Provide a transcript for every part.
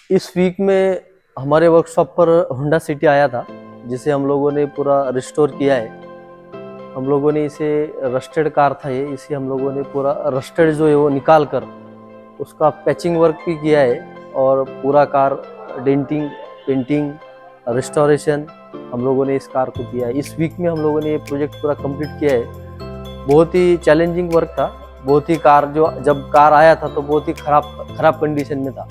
इस वीक में हमारे वर्कशॉप पर होंडा सिटी आया था, जिसे हम लोगों ने पूरा रिस्टोर किया है। हम लोगों ने इसे रस्टेड कार था इसे हम लोगों ने पूरा रस्टेड जो है वो निकाल कर उसका पैचिंग वर्क भी किया है और पूरा कार डेंटिंग, पेंटिंग, रिस्टोरेशन हम लोगों ने इस कार को किया है। इस वीक में हम लोगों ने ये प्रोजेक्ट पूरा कंप्लीट किया है। बहुत ही चैलेंजिंग वर्क था। बहुत ही कार जब कार आया था तो बहुत ही खराब कंडीशन में था।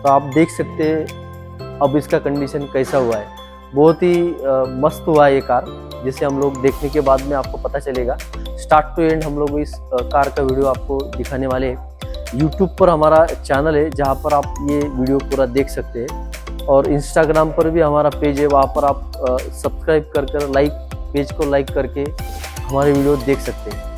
तो आप देख सकते हैं अब इसका कंडीशन कैसा हुआ है। बहुत ही मस्त हुआ है ये कार, जिसे हम लोग देखने के बाद में आपको पता चलेगा। स्टार्ट टू एंड हम लोग इस कार का वीडियो आपको दिखाने वाले हैं। यूट्यूब पर हमारा चैनल है जहाँ पर आप ये वीडियो पूरा देख सकते हैं, और इंस्टाग्राम पर भी हमारा पेज है, वहाँ पर आप सब्सक्राइब कर लाइक पेज को लाइक करके हमारे वीडियो देख सकते हैं।